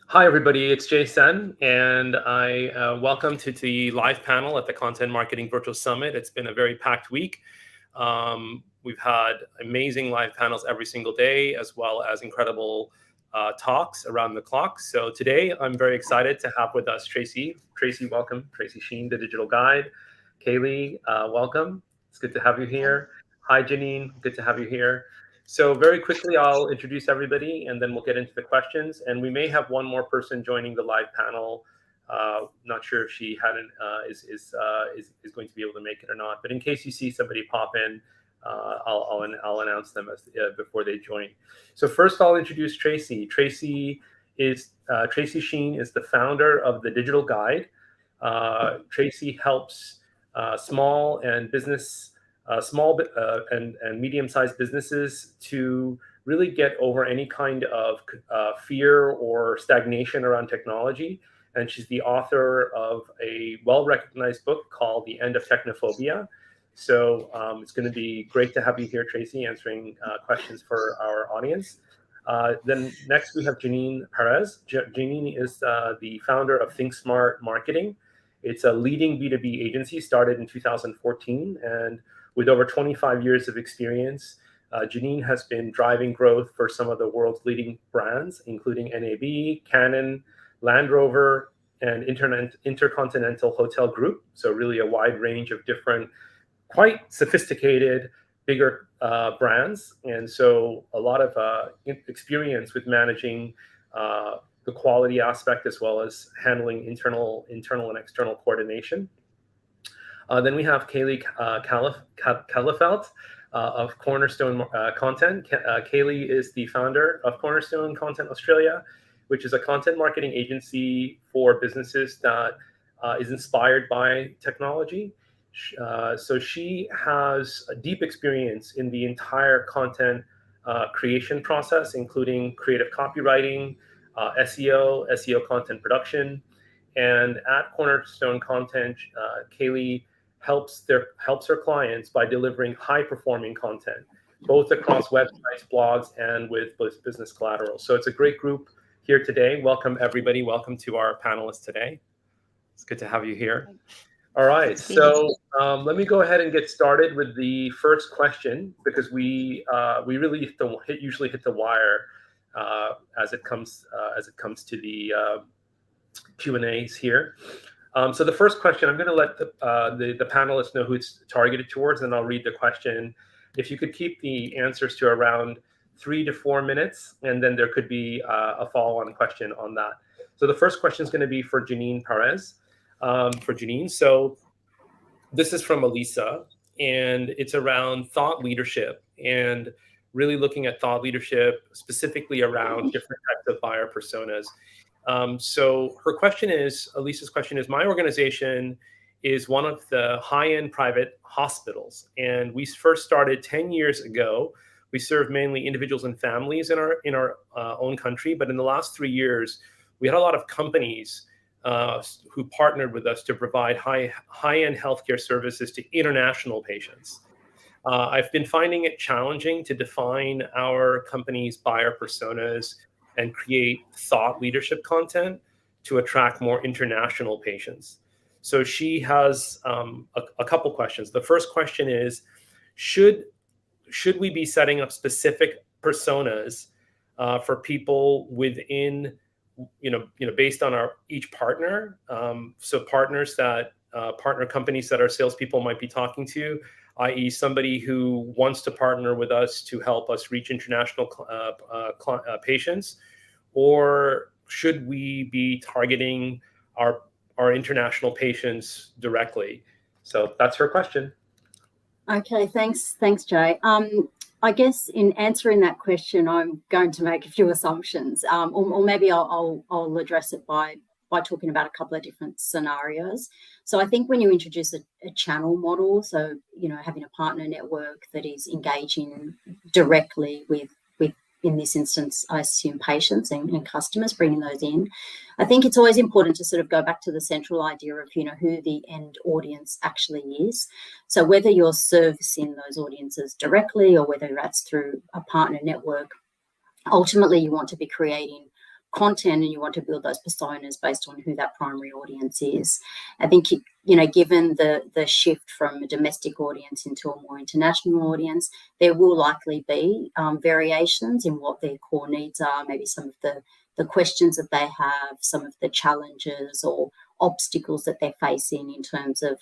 Hi, everybody. It's Jason, and I welcome to the live panel at the Content Marketing Virtual Summit. It's been a very packed week. We've had amazing live panels every single day, as well as incredible talks around the clock. So today, I'm very excited to have with us Tracy. Tracy, welcome. Tracy Sheen, the digital guide. Kayleigh, welcome. It's good to have you here. Hi, Janine. Good to have you here. So very quickly, I'll introduce everybody, and then we'll get into the questions. And we may have one more person joining the live panel. Not sure if she is going to be able to make it or not. But in case you see somebody pop in, I'll announce them before they join. So first, I'll introduce Tracy. Tracy Sheen is the founder of the Digital Guide. Tracy helps small and medium-sized businesses to really get over any kind of fear or stagnation around technology. And she's the author of a well-recognized book called The End of Technophobia. So it's going to be great to have you here, Tracy, answering questions for our audience. Then next we have Janine Perez. Janine is the founder of Thinksmart Marketing. It's a leading B2B agency started in 2014, and with over 25 years of experience, Janine has been driving growth for some of the world's leading brands, including NAB, Canon, Land Rover, and Intercontinental Hotel Group. So really a wide range of different, quite sophisticated, bigger brands. And so a lot of experience with managing the quality aspect, as well as handling internal and external coordination. Then we have Kayleigh Kahlefeldt of Cornerstone Content. Kayleigh is the founder of Cornerstone Content Australia, which is a content marketing agency for businesses that is inspired by technology. So she has a deep experience in the entire content creation process, including creative copywriting, SEO content production. And at Cornerstone Content, Kayleigh helps her clients by delivering high-performing content, both across websites, blogs, and with business collateral. So it's a great group here today. Welcome, everybody. Welcome to our panelists today. It's good to have you here. All right, so let me go ahead and get started with the first question, because we really usually hit the wire as it comes to the Q&As here. So the first question, I'm going to let the panelists know who it's targeted towards, and I'll read the question. If you could keep the answers to around 3 to 4 minutes, and then there could be a follow-on question on that. So the first question is going to be for Janine Perez. For Janine, so this is from Elisa, and it's around thought leadership and really looking at thought leadership specifically around different types of buyer personas. So Elisa's question is, my organization is one of the high-end private hospitals, and we first started 10 years ago. We serve mainly individuals and families in our own country, but in the last 3 years, we had a lot of companies who partnered with us to provide high-end healthcare services to international patients. I've been finding it challenging to define our company's buyer personas and create thought leadership content to attract more international patients. So she has a couple questions. The first question is, should we be setting up specific personas for people within, based on each partner? So partner companies that our salespeople might be talking to, i.e. somebody who wants to partner with us to help us reach international patients, or should we be targeting our international patients directly? So that's her question. Okay, thanks, Jay. I guess in answering that question, I'm going to make a few assumptions, or maybe I'll address it by talking about a couple of different scenarios. So I think when you introduce a channel model, so having a partner network that is engaging directly with in this instance, I assume patients and customers, bringing those in, I think it's always important to sort of go back to the central idea of who the end audience actually is. So whether you're servicing those audiences directly or whether that's through a partner network, ultimately you want to be creating content and you want to build those personas based on who that primary audience is. I think, given the shift from a domestic audience into a more international audience, there will likely be variations in what their core needs are, maybe some of the questions that they have, some of the challenges or obstacles that they're facing in terms of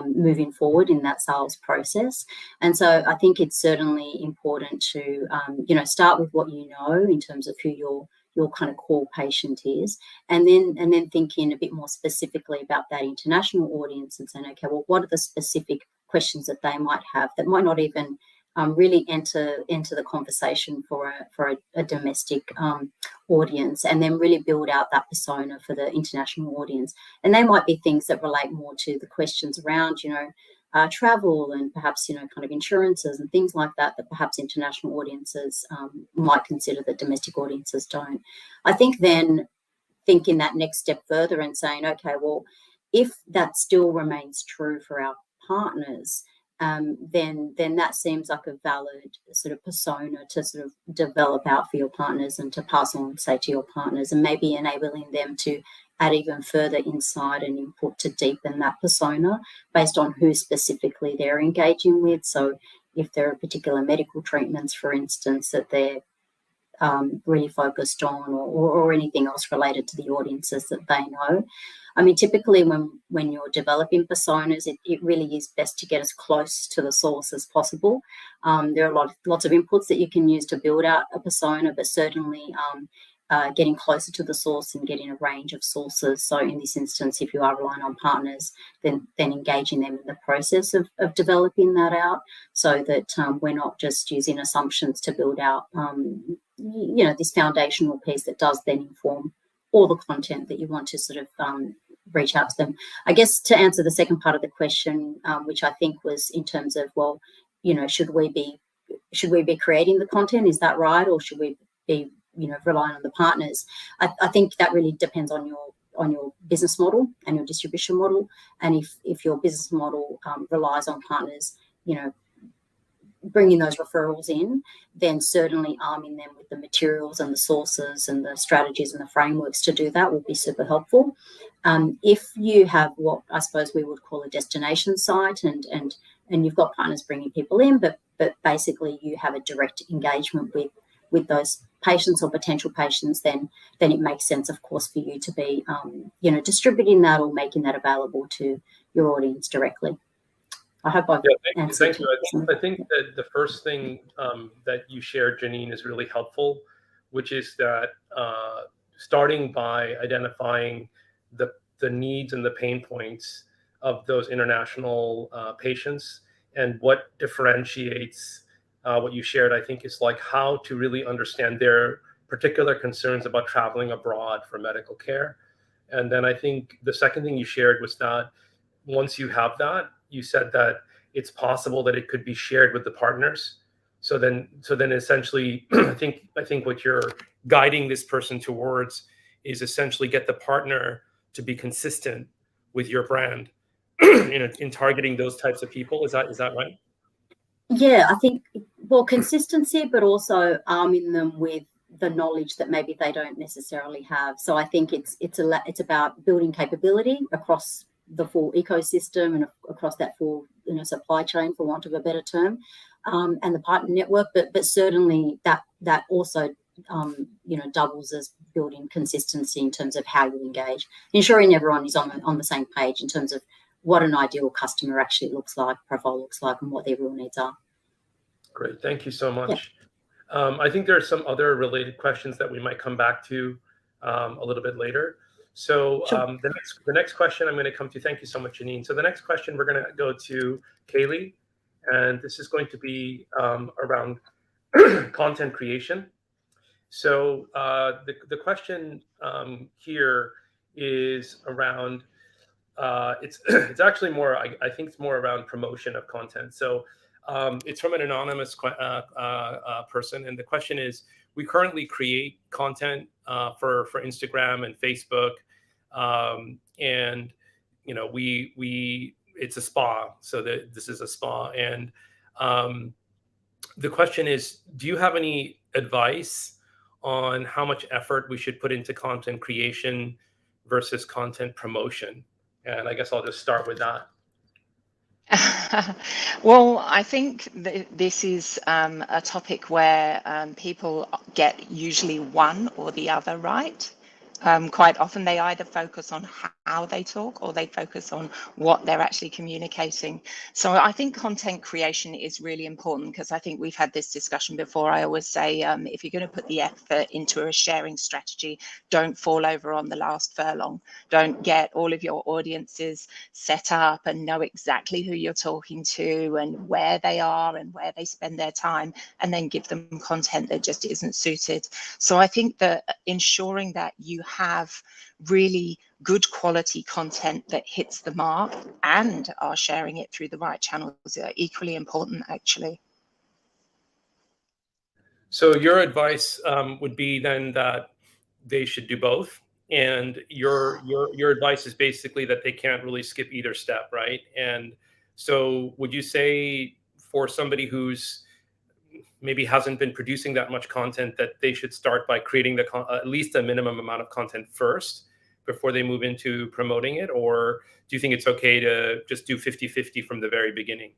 moving forward in that sales process. And so I think it's certainly important to, start with what you know in terms of who your kind of core patient is, and then thinking a bit more specifically about that international audience and saying, okay, well, what are the specific questions that they might have that might not even really enter the conversation for a domestic audience, and then really build out that persona for the international audience. And they might be things that relate more to the questions around, travel and perhaps, kind of insurances and things like that, that perhaps international audiences might consider that domestic audiences don't. I think then thinking that next step further and saying, okay, well, if that still remains true for our partners, then that seems like a valid sort of persona to sort of develop out for your partners and to pass on, say, to your partners, and maybe enabling them to add even further insight and input to deepen that persona based on who specifically they're engaging with. So if there are particular medical treatments, for instance, that they're really focused on, or anything else related to the audiences that they know. I mean, typically when you're developing personas, it really is best to get as close to the source as possible. There are lots of inputs that you can use to build out a persona, but certainly getting closer to the source and getting a range of sources. So in this instance, if you are relying on partners, then engaging them in the process of developing that out, so that we're not just using assumptions to build out, this foundational piece that does then inform all the content that you want to sort of reach out to them. I guess to answer the second part of the question, which I think was in terms of, well, should we be creating the content? Is that right? Or should we be, relying on the partners? I think that really depends on your business model and your distribution model. And if your business model relies on partners, bringing those referrals in, then certainly arming them with the materials and the sources and the strategies and the frameworks to do that will be super helpful. If you have what I suppose we would call a destination site, and you've got partners bringing people in, but basically you have a direct engagement with those patients or potential patients, then it makes sense, of course, for you to be distributing that or making that available to your audience directly. I hope I've answered. Thank you. I think that the first thing that you shared, Janine, is really helpful, which is that starting by identifying the needs and the pain points of those international patients, and what differentiates what you shared, I think, is like how to really understand their particular concerns about traveling abroad for medical care. And then I think the second thing you shared was that once you have that, you said that it's possible that it could be shared with the partners. So then essentially, I think what you're guiding this person towards is essentially get the partner to be consistent with your brand in targeting those types of people. Is that right? Yeah, I think, well, consistency, but also arming them with the knowledge that maybe they don't necessarily have. So I think it's about building capability across the full ecosystem and across that full supply chain, for want of a better term, and the partner network. But certainly that also doubles as building consistency in terms of how you engage, ensuring everyone is on the same page in terms of what an ideal customer actually looks like, profile looks like, and what their real needs are. Great, thank you so much. Yeah. I think there are some other related questions that we might come back to a little bit later. So sure. The next question I'm going to come to, thank you so much, Janine. So the next question we're going to go to Kayleigh, and this is going to be around content creation. So the question here is around, it's actually more, I think it's more around promotion of content. So it's from an anonymous person, and the question is, we currently create content for Instagram and Facebook, and it's a spa, so this is a spa, and the question is, do you have any advice on how much effort we should put into content creation versus content promotion? And I guess I'll just start with that. Well, I think this is a topic where people get usually one or the other right. Quite often they either focus on how they talk or they focus on what they're actually communicating. So I think content creation is really important, because I think we've had this discussion before. I always say, if you're going to put the effort into a sharing strategy, don't fall over on the last furlong. Don't get all of your audiences set up and know exactly who you're talking to and where they are and where they spend their time, and then give them content that just isn't suited. So I think that ensuring that you have really good quality content that hits the mark and are sharing it through the right channels are equally important, actually. So your advice would be then that they should do both, and your advice is basically that they can't really skip either step, right? And so would you say for somebody who's maybe hasn't been producing that much content, that they should start by creating at least a minimum amount of content first before they move into promoting it? Or do you think it's okay to just do 50-50 from the very beginning?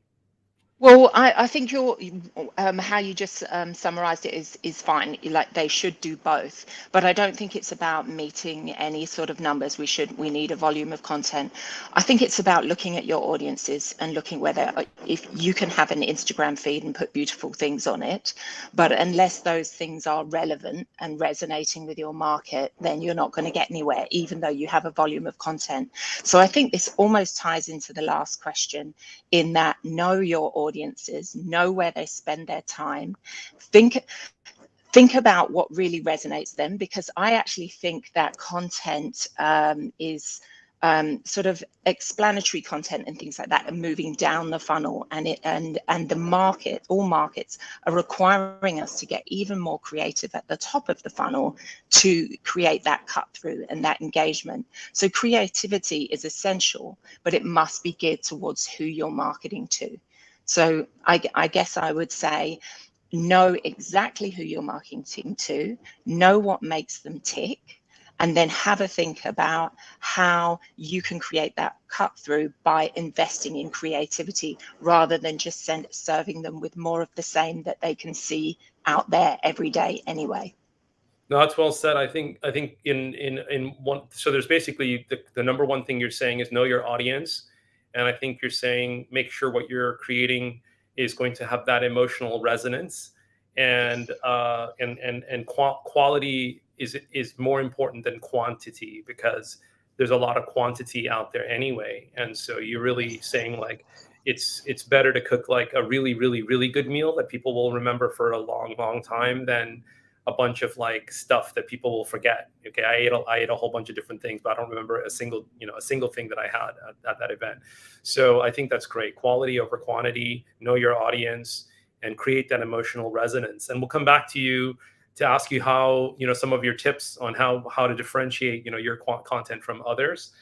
Well, I think how you just summarized it is fine. Like, they should do both, but I don't think it's about meeting any sort of numbers. We need a volume of content. I think it's about looking at your audiences and looking whether, if you can have an Instagram feed and put beautiful things on it, but unless those things are relevant and resonating with your market, then you're not going to get anywhere, even though you have a volume of content. So I think this almost ties into the last question, in that know your audiences, know where they spend their time, think about what really resonates them, because I actually think that content is sort of explanatory content and things like that are moving down the funnel, and all markets are requiring us to get even more creative at the top of the funnel to create that cut through and that engagement. So creativity is essential, but it must be geared towards who you're marketing to. So I guess I would say, know exactly who you're marketing to, know what makes them tick, and then have a think about how you can create that cut through by investing in creativity, rather than just serving them with more of the same that they can see out there every day anyway. No, that's well said. I think in one, so there's basically the number one thing you're saying is know your audience. And I think you're saying make sure what you're creating is going to have that emotional resonance, and quality is more important than quantity, because there's a lot of quantity out there anyway. And so you're really saying, like, it's better to cook like a really, really, really good meal that people will remember for a long, long time than a bunch of like stuff that people will forget. Okay, I ate a whole bunch of different things, but I don't remember a single thing that I had at that event. So I think that's great. Quality over quantity. Know your audience and create that emotional resonance. And we'll come back to you to ask you how, some of your tips on how to differentiate, your content from others,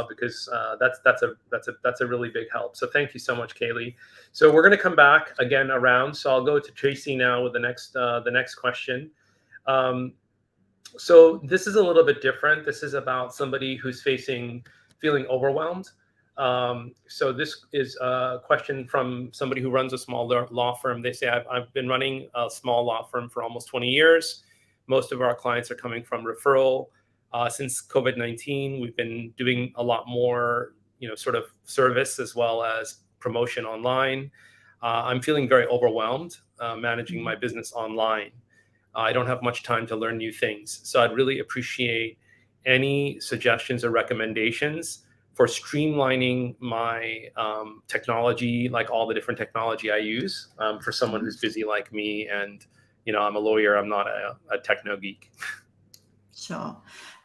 because that's a really big help. So thank you so much, Kayleigh. So we're going to come back again around. So I'll go to Tracy now with the next question. So this is a little bit different. This is about somebody who's feeling overwhelmed. So this is a question from somebody who runs a small law firm. They say, I've been running a small law firm for almost 20 years. Most of our clients are coming from referral. Since COVID-19, we've been doing a lot more, sort of service as well as promotion online. I'm feeling very overwhelmed managing my business online. I don't have much time to learn new things. So I'd really appreciate any suggestions or recommendations for streamlining my technology, like all the different technology I use, for someone who's busy like me. And, I'm a lawyer. I'm not a techno geek. Sure.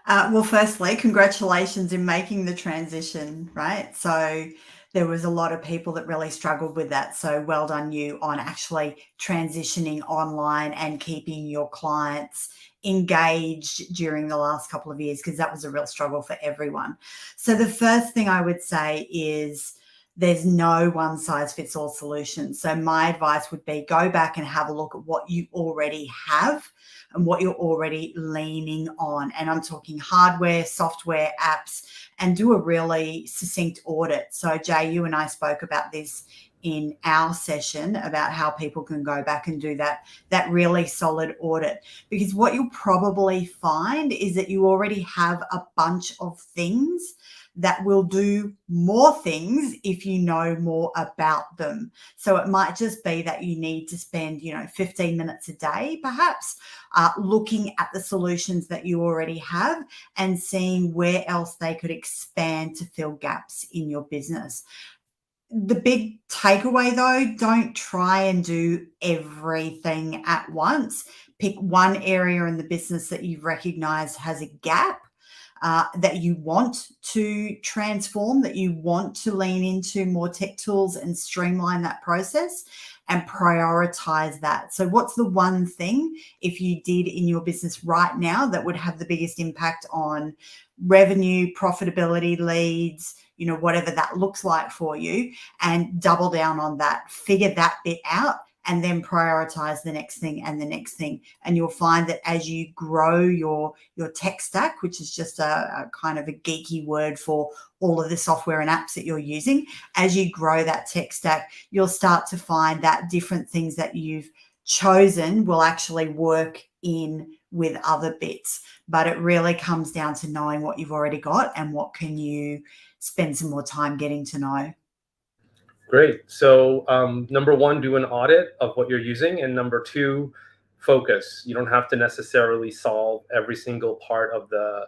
Well, firstly, congratulations in making the transition, right? So there was a lot of people that really struggled with that. So well done you on actually transitioning online and keeping your clients engaged during the last couple of years, because that was a real struggle for everyone. So the first thing I would say is there's no one size fits all solution. So my advice would be go back and have a look at what you already have and what you're already leaning on. And I'm talking hardware, software, apps, and do a really succinct audit. So Jay, you and I spoke about this in our session about how people can go back and do that really solid audit, because what you'll probably find is that you already have a bunch of things that will do more things if you know more about them. So it might just be that you need to spend, 15 minutes a day, perhaps, looking at the solutions that you already have and seeing where else they could expand to fill gaps in your business. The big takeaway, though, don't try and do everything at once. Pick one area in the business that you recognize has a gap, that you want to transform, that you want to lean into more tech tools and streamline that process, and prioritize that. So what's the one thing, if you did in your business right now, that would have the biggest impact on revenue, profitability, leads, whatever that looks like for you, and double down on that, figure that bit out, and then prioritize the next thing and the next thing. And you'll find that as you grow your tech stack, which is just a kind of a geeky word for all of the software and apps that you're using, as you grow that tech stack, you'll start to find that different things that you've chosen will actually work in with other bits. But it really comes down to knowing what you've already got and what can you spend some more time getting to know. Great. So number one, do an audit of what you're using. And number two, focus. You don't have to necessarily solve every single part of the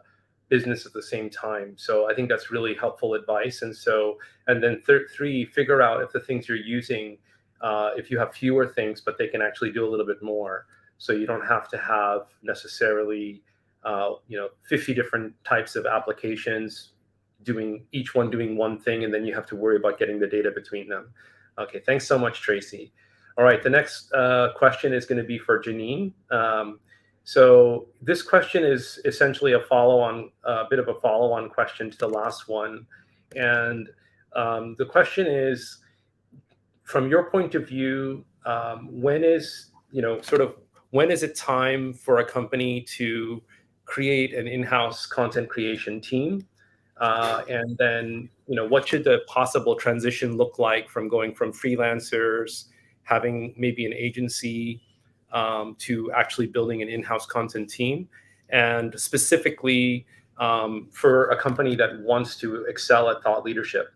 business at the same time. So I think that's really helpful advice. And then three, figure out if the things you're using, if you have fewer things, but they can actually do a little bit more. So you don't have to have necessarily, 50 different types of applications, each one doing one thing, and then you have to worry about getting the data between them. Okay, thanks so much, Tracy. All right, the next question is going to be for Janine. So this question is essentially a bit of a follow-on question to the last one. And the question is, from your point of view, when is it time for a company to create an in-house content creation team? And then, what should the possible transition look like from going from freelancers, having maybe an agency, to actually building an in-house content team? And specifically for a company that wants to excel at thought leadership.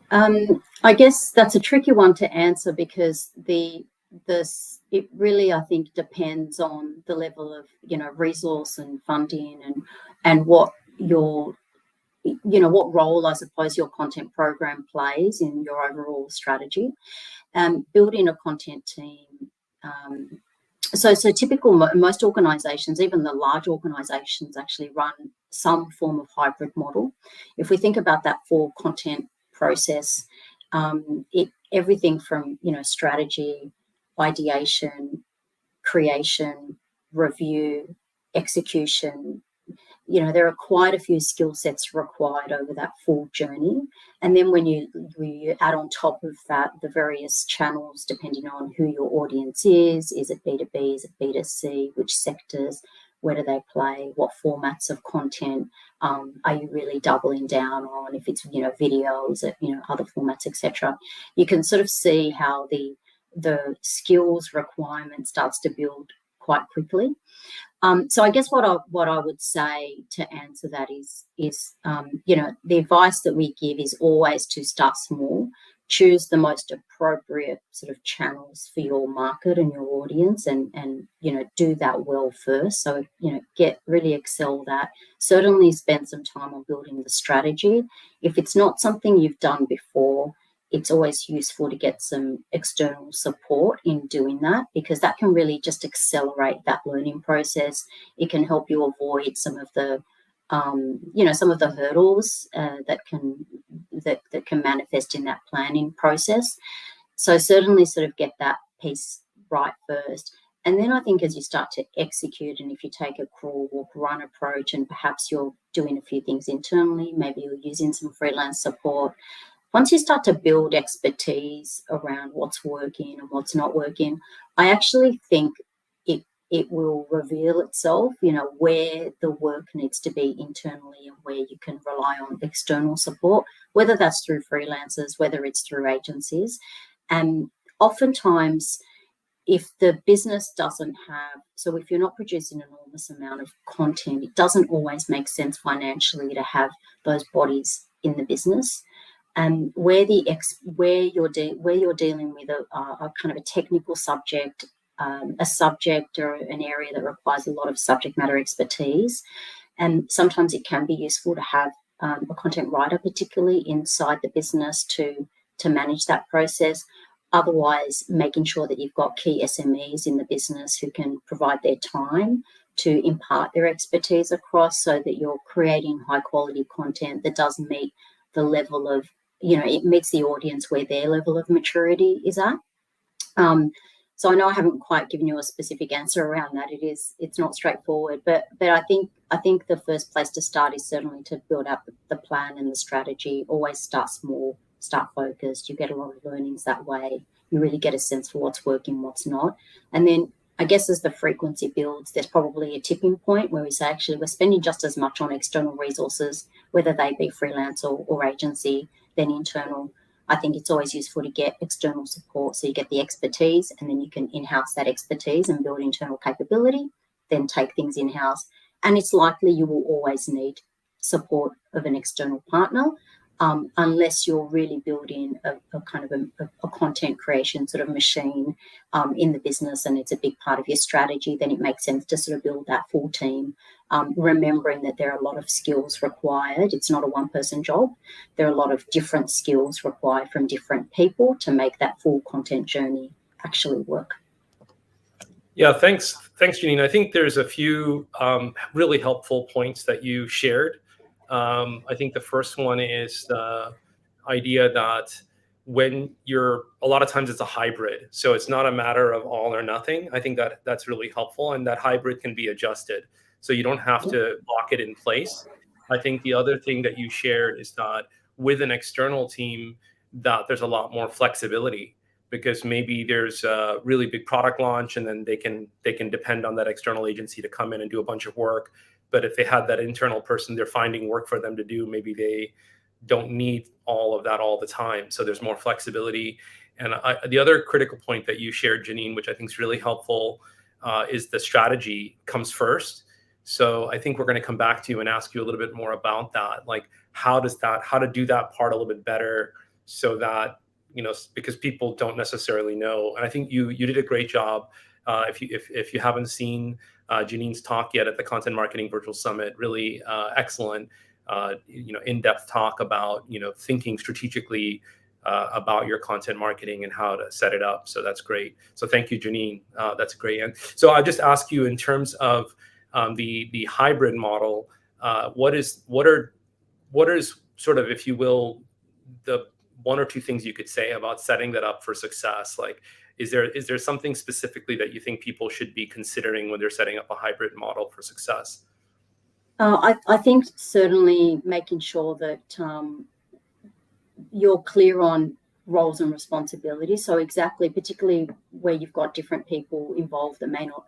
I guess that's a tricky one to answer, because it really, I think, depends on the level of resource and funding and what what role, I suppose, your content program plays in your overall strategy. Building a content team. So typical, most organisations, even the large organisations, actually run some form of hybrid model. If we think about that for content process, everything from strategy, ideation, creation, review, execution. There are quite a few skill sets required over that full journey. And then when you add on top of that the various channels, depending on who your audience is it B2B, is it B2C, which sectors, where do they play, what formats of content are you really doubling down on, if it's videos, other formats, etc. You can sort of see how the skills requirement starts to build quite quickly. So I guess what I would say to answer that is the advice that we give is always to start small, choose the most appropriate sort of channels for your market and your audience, and do that well first. So really excel that. Certainly spend some time on building the strategy. If it's not something you've done before, it's always useful to get some external support in doing that, because that can really just accelerate that learning process. It can help you avoid some of the hurdles that can manifest in that planning process. So certainly sort of get that piece right first. And then I think as you start to execute, and if you take a crawl, walk, run approach, and perhaps you're doing a few things internally, maybe you're using some freelance support, once you start to build expertise around what's working and what's not working, I actually think it will reveal itself, where the work needs to be internally and where you can rely on external support, whether that's through freelancers, whether it's through agencies. And oftentimes, if the business doesn't have, so if you're not producing an enormous amount of content, it doesn't always make sense financially to have those bodies in the business. And where you're dealing with a kind of a technical subject, a subject or an area that requires a lot of subject matter expertise, and sometimes it can be useful to have a content writer, particularly inside the business, to manage that process. Otherwise, making sure that you've got key SMEs in the business who can provide their time to impart their expertise across, so that you're creating high quality content that does meet the level of, it meets the audience where their level of maturity is at. So I know I haven't quite given you a specific answer around that. It's not straightforward, but I think the first place to start is certainly to build up the plan and the strategy. Always start small, start focused. You get a lot of learnings that way. You really get a sense for what's working, what's not. And then I guess as the frequency builds, there's probably a tipping point where we say, actually, we're spending just as much on external resources, whether they be freelance or agency, than internal. I think it's always useful to get external support, so you get the expertise and then you can in-house that expertise and build internal capability, then take things in-house. And it's likely you will always need support of an external partner, unless you're really building a kind of a content creation sort of machine in the business, and it's a big part of your strategy. Then it makes sense to sort of build that full team, remembering that there are a lot of skills required. It's not a one-person job. There are a lot of different skills required from different people to make that full content journey actually work. Yeah, thanks, Janine. I think there's a few really helpful points that you shared. I think the first one is the idea that when a lot of times it's a hybrid, so it's not a matter of all or nothing. I think that's really helpful, and that hybrid can be adjusted, so you don't have to lock it in place. I think the other thing that you shared is that with an external team, that there's a lot more flexibility, because maybe there's a really big product launch and then they can depend on that external agency to come in and do a bunch of work. But if they had that internal person, they're finding work for them to do, maybe they don't need all of that all the time. So there's more flexibility. And the other critical point that you shared, Janine, which I think is really helpful, is the strategy comes first. So I think we're going to come back to you and ask you a little bit more about that, like how to do that part a little bit better, so that, because people don't necessarily know. And I think you did a great job. If you haven't seen Janine's talk yet at the Content Marketing Virtual Summit, really excellent, in-depth talk about, thinking strategically about your content marketing and how to set it up. So that's great. So thank you, Janine. That's great. And so I'll just ask you, in terms of the hybrid model, what is sort of, if you will, the one or two things you could say about setting that up for success? Like, is there something specifically that you think people should be considering when they're setting up a hybrid model for success? I think certainly making sure that you're clear on roles and responsibilities. So exactly, particularly where you've got different people involved that may not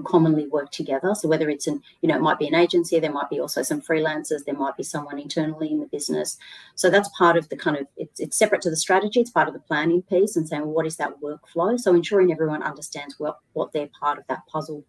commonly work together. So whether it's it might be an agency, there might be also some freelancers, there might be someone internally in the business. So that's part of the kind of, it's separate to the strategy, it's part of the planning piece, and saying, well, what is that workflow? So ensuring everyone understands what their part of that puzzle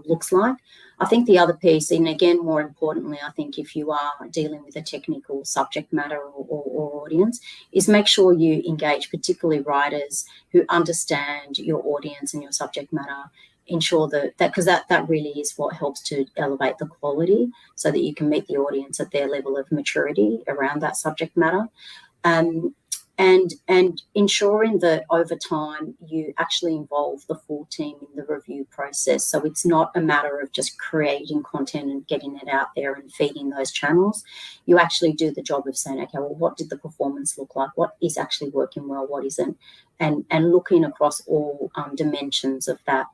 looks like. I think the other piece, and again, more importantly, I think if you are dealing with a technical subject matter or audience, is make sure you engage particularly writers who understand your audience and your subject matter. Ensure that because that really is what helps to elevate the quality, so that you can meet the audience at their level of maturity around that subject matter. And ensuring that over time you actually involve the full team in the review process. So it's not a matter of just creating content and getting it out there and feeding those channels. You actually do the job of saying, okay, well, what did the performance look like? What is actually working well? What isn't? and looking across all dimensions of that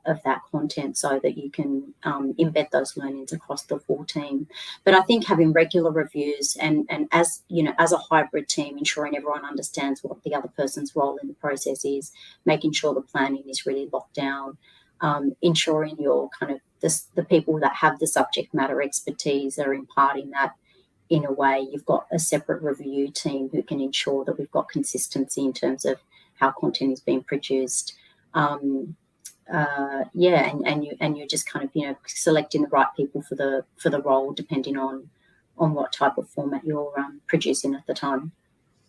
content so that you can embed those learnings across the full team. But I think having regular reviews and as you know, as a hybrid team, ensuring everyone understands what the other person's role in the process is, making sure the planning is really locked down, ensuring you're kind of the people that have the subject matter expertise are imparting that in a way. You've got a separate review team who can ensure that we've got consistency in terms of how content is being produced. And you're just kind of, you know, selecting the right people for the role depending on what type of format you're producing at the time.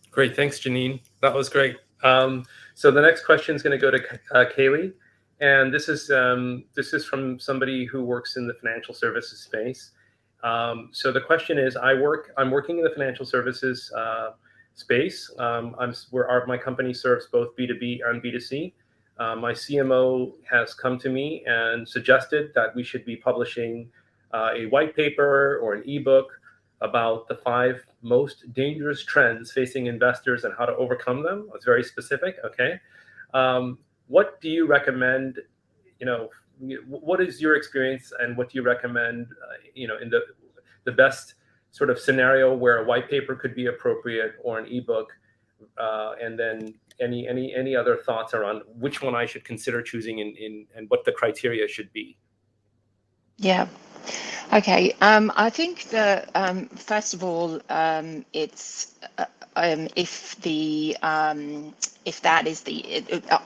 Great, thanks, Janine. That was great. So the next question is going to go to Kayleigh, and this is from somebody who works in the financial services space. So the question is, I'm working in the financial services space. My company serves both B2B and B2C. My CMO has come to me and suggested that we should be publishing a white paper or an ebook about the 5 most dangerous trends facing investors and how to overcome them. It's very specific. Okay. What do you recommend? You know, what is your experience and what do you recommend, you know, in the best sort of scenario where a white paper could be appropriate or an ebook, and then any other thoughts around which one I should consider choosing and what the criteria should be? Yeah. Okay. I think that first of all, it's if that is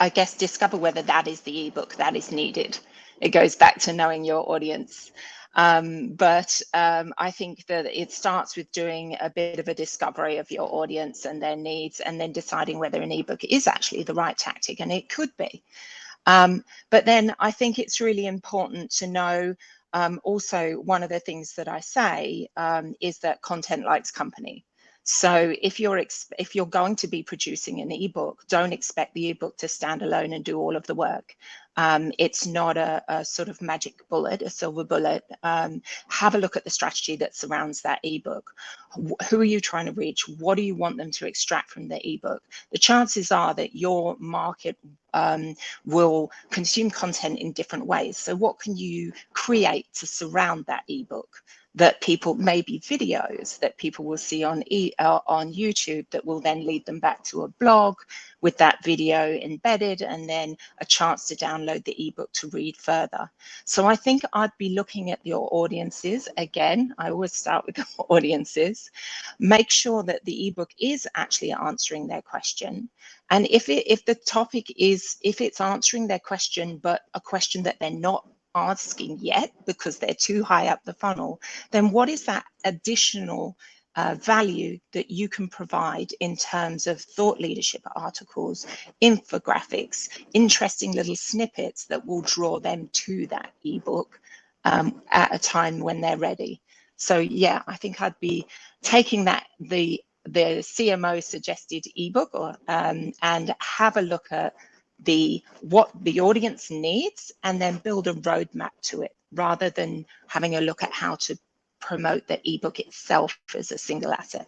I guess discover whether that is the ebook that is needed. It goes back to knowing your audience. But I think that it starts with doing a bit of a discovery of your audience and their needs, and then deciding whether an ebook is actually the right tactic, and it could be. But then I think it's really important to know also, one of the things that I say is that content likes company. So if you're going to be producing an ebook, don't expect the ebook to stand alone and do all of the work. It's not a sort of magic bullet, a silver bullet. Have a look at the strategy that surrounds that ebook. Who are you trying to reach? What do you want them to extract from the ebook? The chances are that your market will consume content in different ways. So what can you create to surround that ebook? That people, maybe videos that people will see on YouTube that will then lead them back to a blog with that video embedded, and then a chance to download the ebook to read further. So I think I'd be looking at your audiences. Again, I always start with the audiences. Make sure that the ebook is actually answering their question. And if the topic is, if it's answering their question, but a question that they're not asking yet because they're too high up the funnel, then what is that additional value that you can provide in terms of thought leadership articles, infographics, interesting little snippets that will draw them to that ebook at a time when they're ready? So yeah, I think I'd be taking that the CMO suggested ebook and have a look at what the audience needs, and then build a roadmap to it, rather than having a look at how to promote the ebook itself as a single asset.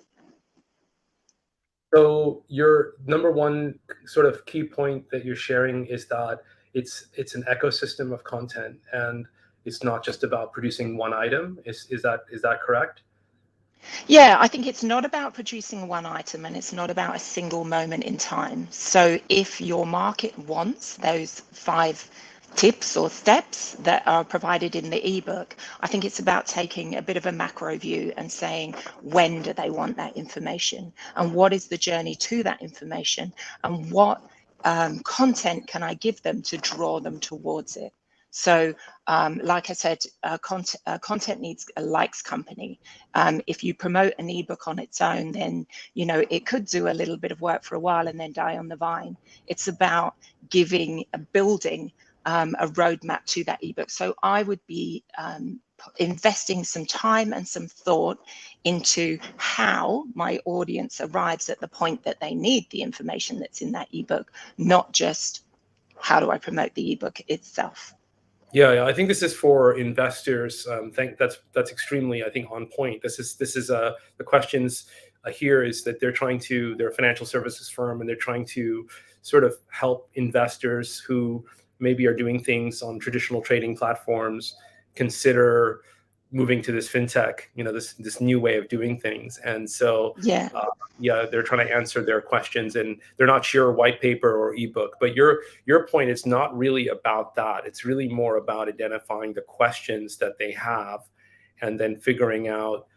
So your number one sort of key point that you're sharing is that it's an ecosystem of content, and it's not just about producing one item. Is that correct? Yeah, I think it's not about producing one item, and it's not about a single moment in time. So if your market wants those 5 tips or steps that are provided in the ebook, I think it's about taking a bit of a macro view and saying, when do they want that information, and what is the journey to that information, and what content can I give them to draw them towards it. So like I said, content likes company. If you promote an ebook on its own, then, you know, it could do a little bit of work for a while and then die on the vine. It's about building a roadmap to that ebook. So I would be investing some time and some thought into how my audience arrives at the point that they need the information that's in that ebook, not just how do I promote the ebook itself. Yeah, I think this is for investors. That's extremely, I think, on point. This is the questions here is that they're a financial services firm, and they're trying to sort of help investors who maybe are doing things on traditional trading platforms consider moving to this fintech, this new way of doing things. And so, Yeah. they're trying to answer their questions, and they're not sure white paper or ebook. But your point is not really about that. It's really more about identifying the questions that they have, and then figuring out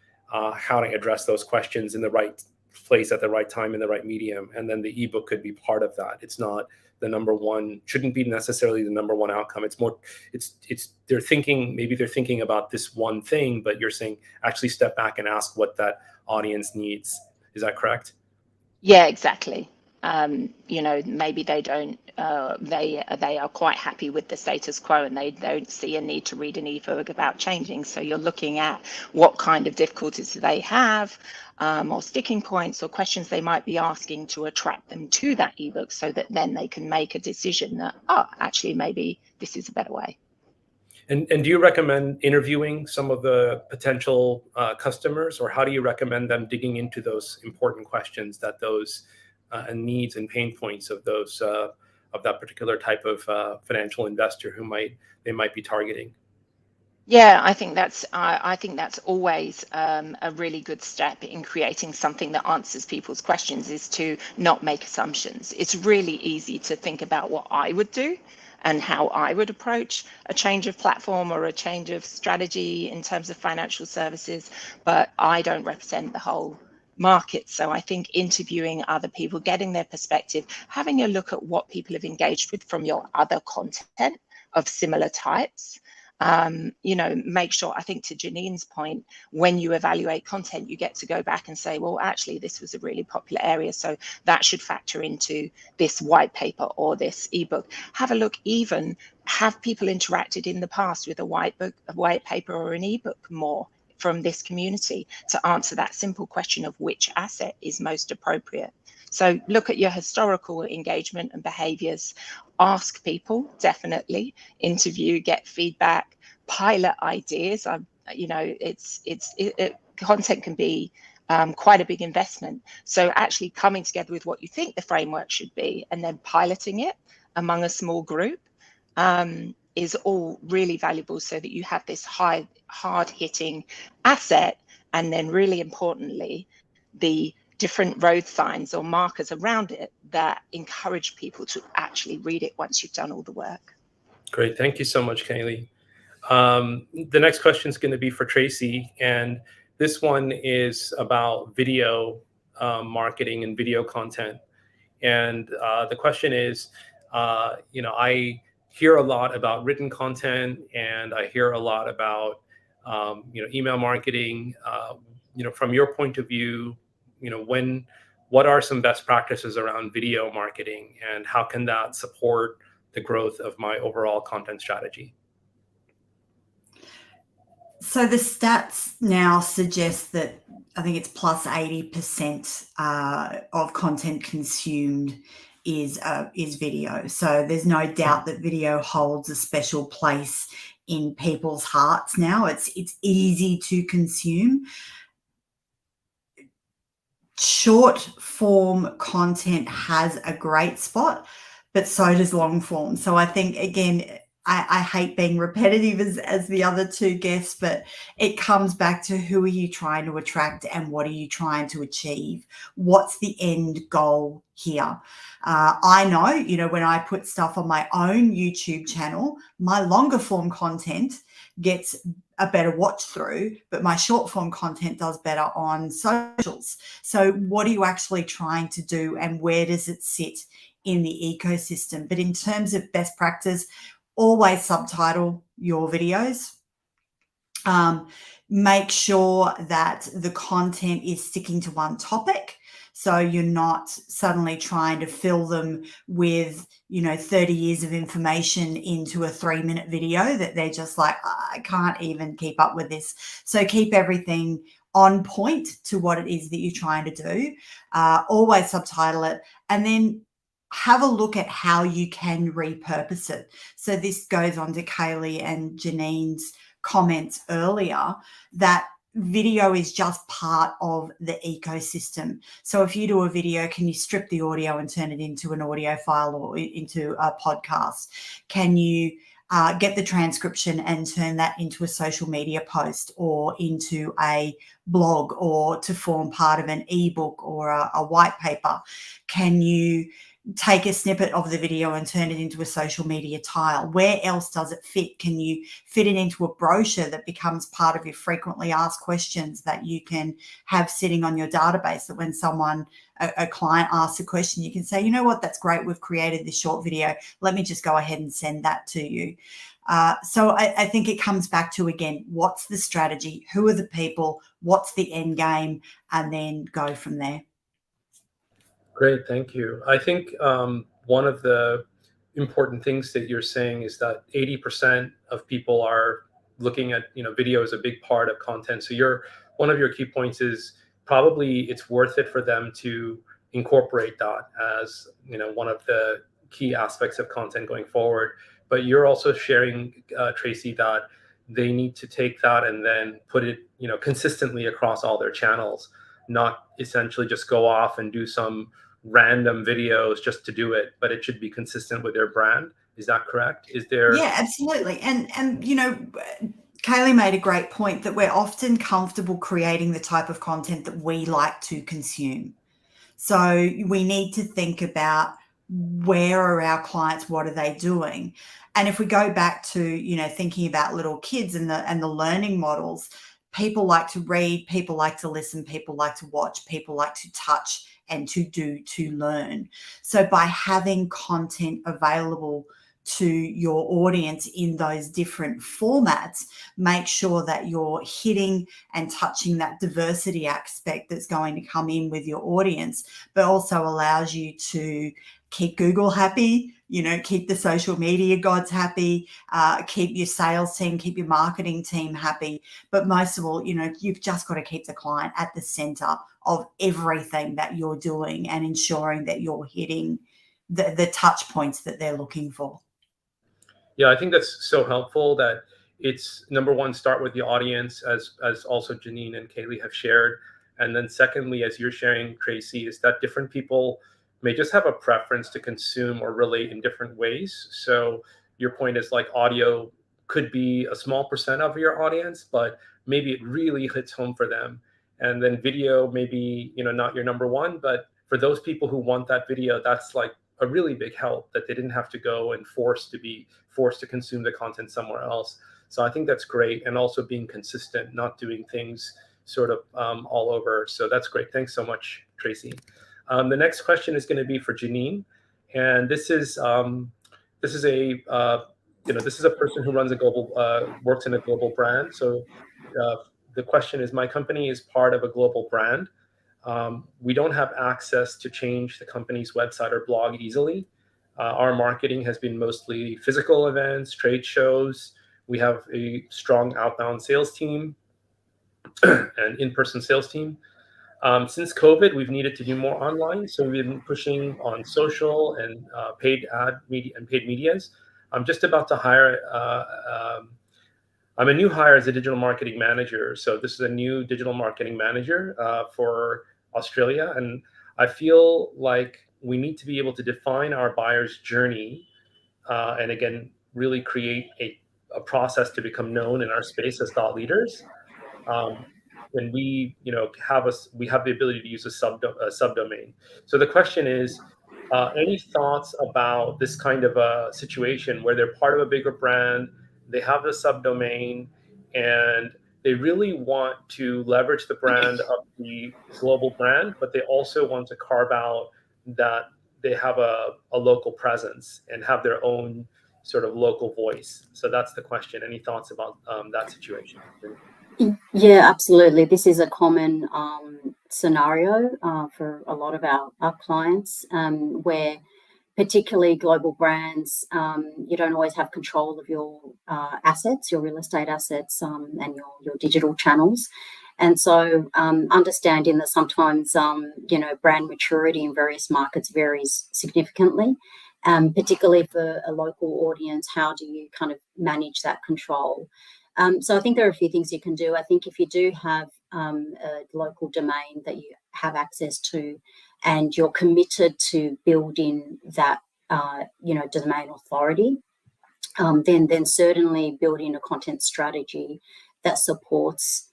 how to address those questions in the right place at the right time in the right medium. And then the ebook could be part of that. It's not the number one, shouldn't be necessarily the number one outcome. It's more, they're thinking about this one thing, but you're saying actually step back and ask what that audience needs. Is that correct? Yeah, exactly. Maybe they don't, they are quite happy with the status quo, and they don't see a need to read an ebook about changing. So you're looking at what kind of difficulties do they have, or sticking points or questions they might be asking to attract them to that ebook, so that then they can make a decision that, actually, maybe this is a better way. And do you recommend interviewing some of the potential customers, or how do you recommend them digging into those important questions that those needs and pain points of those of that particular type of financial investor who they might be targeting? Yeah, I think that's always a really good step in creating something that answers people's questions, is to not make assumptions. It's really easy to think about what I would do and how I would approach a change of platform or a change of strategy in terms of financial services, but I don't represent the whole market. So I think interviewing other people, getting their perspective, having a look at what people have engaged with from your other content of similar types. Make sure, I think, to Janine's point, when you evaluate content, you get to go back and say, well, actually, this was a really popular area, so that should factor into this white paper or this ebook. Have a look, even have people interacted in the past with a white paper or an ebook more from this community to answer that simple question of which asset is most appropriate. So look at your historical engagement and behaviors. Ask people, definitely. Interview, get feedback, pilot ideas. Content can be quite a big investment. So actually coming together with what you think the framework should be and then piloting it among a small group is all really valuable, so that you have this hard-hitting asset, and then really importantly, the different road signs or markers around it that encourage people to actually read it once you've done all the work. Great. Thank you so much, Kayleigh. The next question is going to be for Tracy, and this one is about video marketing and video content. And the question is, I hear a lot about written content, and I hear a lot about, email marketing. From your point of view, what are some best practices around video marketing, and how can that support the growth of my overall content strategy? So the stats now suggest that I think it's plus 80% of content consumed is video. So there's no doubt that video holds a special place in people's hearts now. It's easy to consume. Short form content has a great spot, but so does long form. So I think, again, I hate being repetitive as the other two guests, but it comes back to who are you trying to attract and what are you trying to achieve? What's the end goal here? I know, when I put stuff on my own YouTube channel, my longer form content gets a better watch through, but my short form content does better on socials. So what are you actually trying to do, and where does it sit in the ecosystem? But in terms of best practice, always subtitle your videos. Make sure that the content is sticking to one topic, so you're not suddenly trying to fill them with 30 years of information into a 3-minute video that they're just like, I can't even keep up with this. So keep everything on point to what it is that you're trying to do. Always subtitle it, and then have a look at how you can repurpose it. So this goes on to Kayleigh and Janine's comments earlier, that video is just part of the ecosystem. So if you do a video, can you strip the audio and turn it into an audio file or into a podcast? Can you get the transcription and turn that into a social media post or into a blog or to form part of an ebook or a white paper? Can you take a snippet of the video and turn it into a social media tile? Where else does it fit? Can you fit it into a brochure that becomes part of your frequently asked questions that you can have sitting on your database, that when someone, a client asks a question, you can say, you know what, that's great, we've created this short video, let me just go ahead and send that to you. So I think it comes back to, again, what's the strategy, who are the people, what's the end game, and then go from there. Great, thank you. I think one of the important things that you're saying is that 80% of people are looking at, video as a big part of content. So one of your key points is probably it's worth it for them to incorporate that as, one of the key aspects of content going forward. But you're also sharing, Tracy, that they need to take that and then put it, consistently across all their channels, not essentially just go off and do some random videos just to do it, but it should be consistent with their brand. Is that correct? Is there? Yeah, absolutely. And Kayleigh made a great point that we're often comfortable creating the type of content that we like to consume. So we need to think about, where are our clients, what are they doing? And if we go back to, thinking about little kids and the learning models, people like to read, people like to listen, people like to watch, people like to touch and to learn. So by having content available to your audience in those different formats, make sure that you're hitting and touching that diversity aspect that's going to come in with your audience, but also allows you to keep Google happy, keep the social media gods happy, keep your sales team, keep your marketing team happy. But most of all, you've just got to keep the client at the center of everything that you're doing and ensuring that you're hitting the touch points that they're looking for. Yeah, I think that's so helpful that it's, number one, start with the audience, as also Janine and Kayleigh have shared. And then secondly, as you're sharing, Tracy, is that different people may just have a preference to consume or relate in different ways. So your point is, like, audio could be a small percent of your audience, but maybe it really hits home for them. And then video, maybe, not your number one, but for those people who want that video, that's like a really big help, that they didn't have to go and forced to consume the content somewhere else. So I think that's great. And also being consistent, not doing things sort of all over. So that's great. Thanks so much, Tracy. The next question is going to be for Janine, and this is a person who runs a global, works in a global brand. So the question is, my company is part of a global brand. We don't have access to change the company's website or blog easily. Our marketing has been mostly physical events, trade shows. We have a strong outbound sales team and in-person sales team. Since COVID, we've needed to do more online, so we've been pushing on social and paid ad media and paid medias. I'm just about to hire. I'm a new hire as a digital marketing manager, so this is a new digital marketing manager for Australia, and I feel like we need to be able to define our buyer's journey, and again, really create a process to become known in our space as thought leaders. When we, have the ability to use a subdomain. So the question is, any thoughts about this kind of a situation where they're part of a bigger brand, they have the subdomain, and they really want to leverage the brand of the global brand, but they also want to carve out that they have a local presence and have their own sort of local voice. So that's the question. Any thoughts about that situation? Yeah, absolutely. This is a common scenario for a lot of our clients, where particularly global brands, you don't always have control of your assets, your real estate assets, and your digital channels. And so understanding that sometimes, brand maturity in various markets varies significantly, particularly for a local audience. How do you kind of manage that control? So I think there are a few things you can do. I think if you do have a local domain that you have access to, and you're committed to building that, domain authority, then certainly building a content strategy that supports,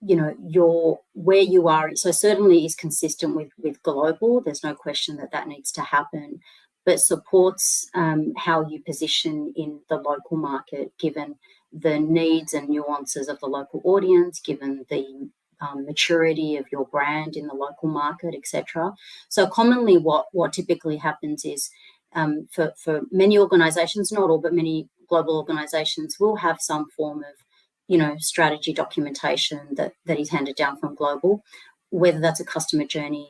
your where you are. So certainly is consistent with global. There's no question that needs to happen, but supports how you position in the local market, given the needs and nuances of the local audience, given the maturity of your brand in the local market, etc. So commonly what typically happens is, for many organizations, not all, but many global organizations will have some form of, strategy documentation that is handed down from global, whether that's a customer journey,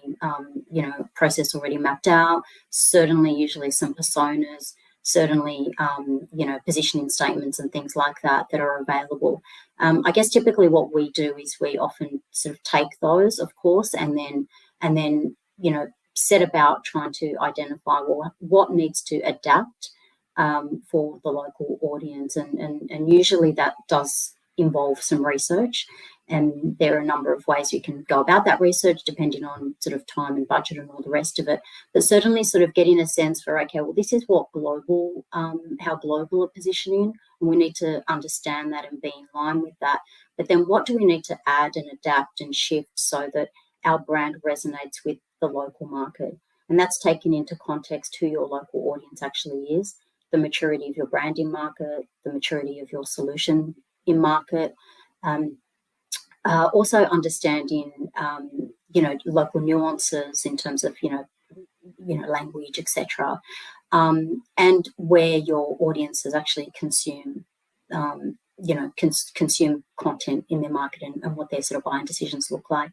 process already mapped out, certainly usually some personas, certainly, positioning statements and things like that are available. I guess typically what we do is we often sort of take those, of course, and then, set about trying to identify, well, what needs to adapt for the local audience. And usually that does involve some research. And there are a number of ways you can go about that research, depending on sort of time and budget and all the rest of it. But certainly sort of getting a sense for, okay, well, this is what global, how global are positioning, and we need to understand that and be in line with that. But then what do we need to add and adapt and shift so that our brand resonates with the local market? And that's taking into context who your local audience actually is, the maturity of your brand in market, the maturity of your solution in market, also understanding, local nuances in terms of, language, etc., and where your audiences actually consume, consume content in their market, and what their sort of buying decisions look like.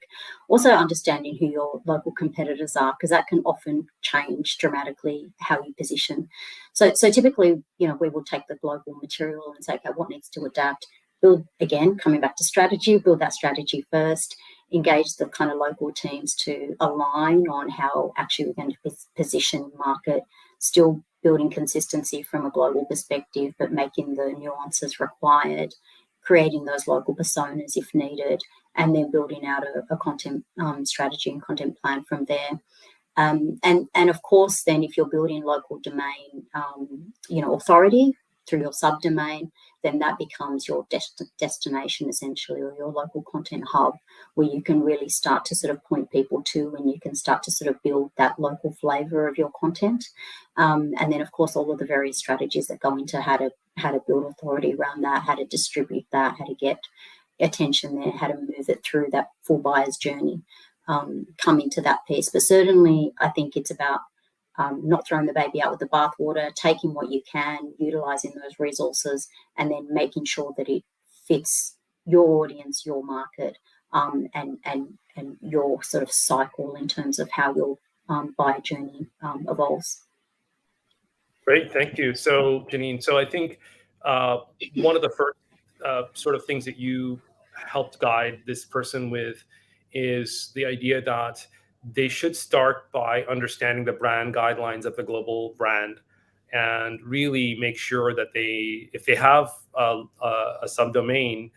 Also understanding who your local competitors are, because that can often change dramatically how you position. So typically, we will take the global material and say, okay, what needs to adapt? Build, again, coming back to strategy, build that strategy first, engage the kind of local teams to align on how actually we're going to position market, still building consistency from a global perspective, but making the nuances required, creating those local personas if needed, and then building out a content strategy and content plan from there. And of course, then if you're building local domain, authority through your subdomain, then that becomes your destination essentially, or your local content hub, where you can really start to sort of point people to, and you can start to sort of build that local flavor of your content. And then of course all of the various strategies that go into how to build authority around that, how to distribute that, how to get attention there, how to move it through that full buyer's journey, come into that piece. But certainly I think it's about not throwing the baby out with the bathwater, taking what you can, utilising those resources, and then making sure that it fits your audience, your market, and your sort of cycle in terms of how your buyer journey evolves. Great, thank you. So, Janine, I think one of the first sort of things that you helped guide this person with is the idea that they should start by understanding the brand guidelines of the global brand, and really make sure that if they have a subdomain,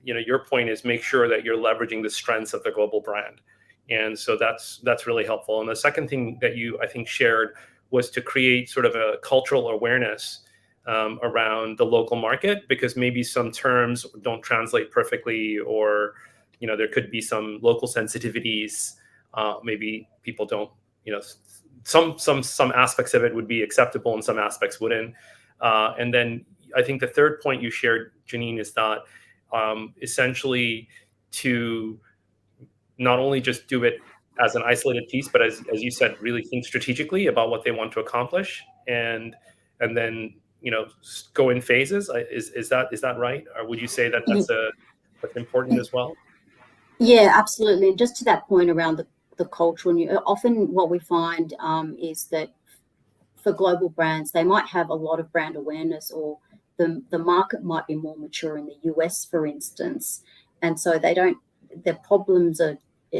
your point is make sure that you're leveraging the strengths of the global brand. And so that's really helpful. And the second thing that you, I think, shared was to create sort of a cultural awareness around the local market, because maybe some terms don't translate perfectly, or there could be some local sensitivities. Maybe people don't, some aspects of it would be acceptable and some aspects wouldn't. And then I think the third point you shared, Janine, is that essentially to not only just do it as an isolated piece, but as you said, really think strategically about what they want to accomplish, and then go in phases. Is that right? Or would you say that that's important as well? Yeah, absolutely. And just to that point around the cultural, often what we find is that for global brands, they might have a lot of brand awareness, or the market might be more mature in the US, for instance, and so their problems are.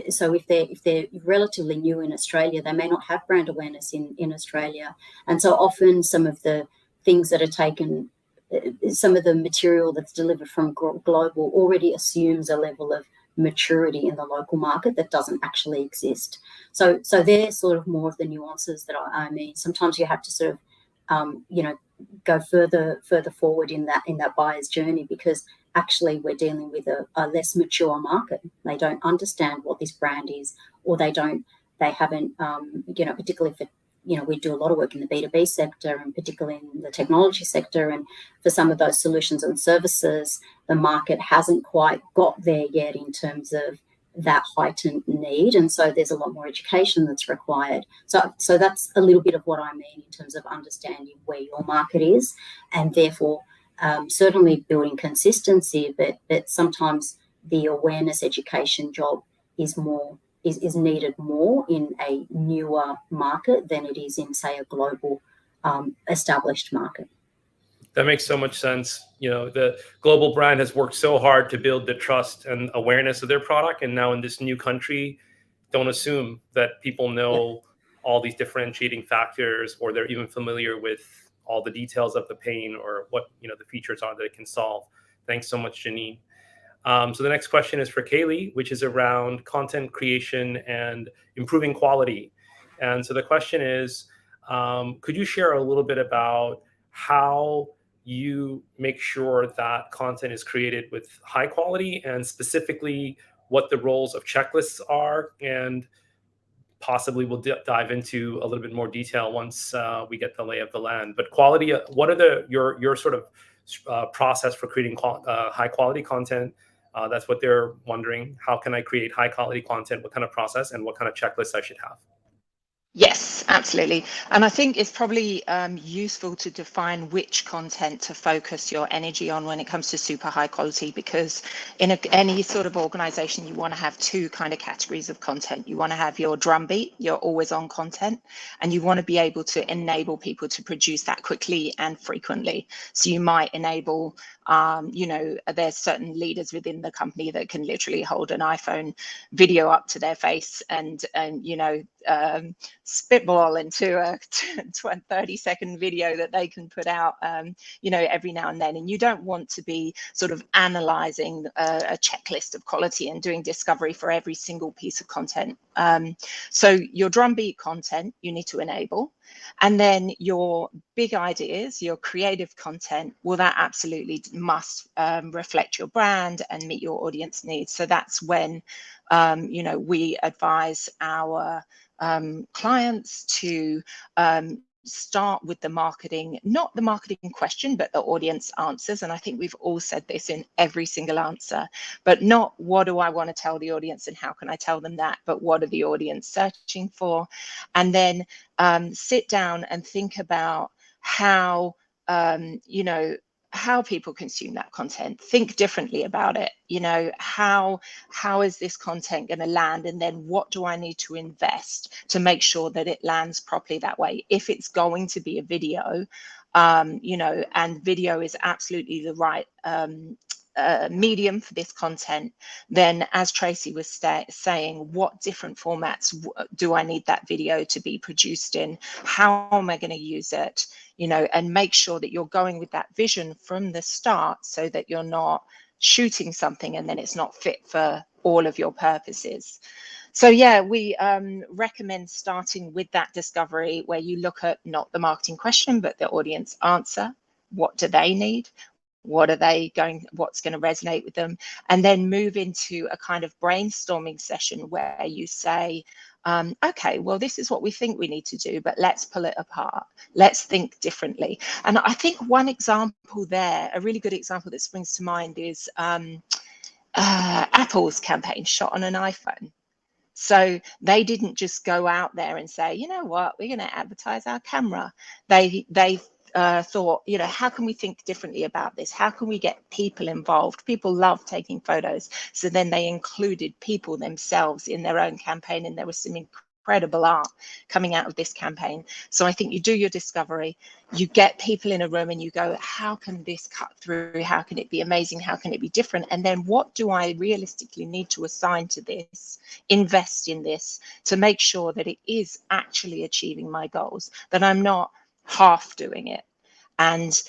So if they're relatively new in Australia, they may not have brand awareness in Australia, and so often some of the things that are taken some of the material that's delivered from global already assumes a level of maturity in the local market that doesn't actually exist. So they're sort of more of the nuances that I mean. Sometimes you have to sort of, go further forward in that buyer's journey, because actually we're dealing with a less mature market. They don't understand what this brand is, or they haven't, particularly for, we do a lot of work in the B2B sector, and particularly in the technology sector. And for some of those solutions and services, the market hasn't quite got there yet in terms of that heightened need. And so there's a lot more education that's required. So that's a little bit of what I mean in terms of understanding where your market is, and therefore certainly building consistency, but sometimes the awareness education job is needed more in a newer market than it is in, say, a global established market. That makes so much sense. The global brand has worked so hard to build the trust and awareness of their product, and now in this new country, don't assume that people know all these differentiating factors, or they're even familiar with all the details of the pain, or what the features are that it can solve. Thanks so much, Janine. So the next question is for Kayleigh, which is around content creation and improving quality. And so the question is, could you share a little bit about how you make sure that content is created with high quality, and specifically what the roles of checklists are? And possibly we'll dive into a little bit more detail once we get the lay of the land. But quality, what are your sort of process for creating high quality content? That's what they're wondering. How can I create high quality content? What kind of process and what kind of checklist I should have? Yes, absolutely. And I think it's probably useful to define which content to focus your energy on when it comes to super high quality, because in any sort of organization, you want to have two kind of categories of content. You want to have your drumbeat, your always on content, and you want to be able to enable people to produce that quickly and frequently. So you might enable, there's certain leaders within the company that can literally hold an iPhone video up to their face and spitball into a 30-second video that they can put out, every now and then. And you don't want to be sort of analyzing a checklist of quality and doing discovery for every single piece of content. So your drumbeat content, you need to enable. And then your big ideas, your creative content, well, that absolutely must reflect your brand and meet your audience needs. So that's when, we advise our clients to start with the marketing, not the marketing question, but the audience answers. And I think we've all said this in every single answer, but not what do I want to tell the audience and how can I tell them that, but what are the audience searching for? And then sit down and think about how, how people consume that content. Think differently about it. How is this content going to land, and then what do I need to invest to make sure that it lands properly that way? If it's going to be a video, and video is absolutely the right medium for this content, then as Tracy was saying, what different formats do I need that video to be produced in? How am I going to use it? And make sure that you're going with that vision from the start, so that you're not shooting something and then it's not fit for all of your purposes. So yeah, we recommend starting with that discovery, where you look at not the marketing question, but the audience answer. What do they need? What's going to resonate with them? And then move into a kind of brainstorming session where you say, okay, well, this is what we think we need to do, but let's pull it apart. Let's think differently. And I think one example there, a really good example that springs to mind, is Apple's campaign Shot on an iPhone. So they didn't just go out there and say, you know what, we're going to advertise our camera. They thought, how can we think differently about this? How can we get people involved? People love taking photos. So then they included people themselves in their own campaign, and there was some incredible art coming out of this campaign. So I think you do your discovery, you get people in a room and you go, how can this cut through? How can it be amazing? How can it be different? And then what do I realistically need to assign to this, invest in this, to make sure that it is actually achieving my goals, that I'm not half doing it? And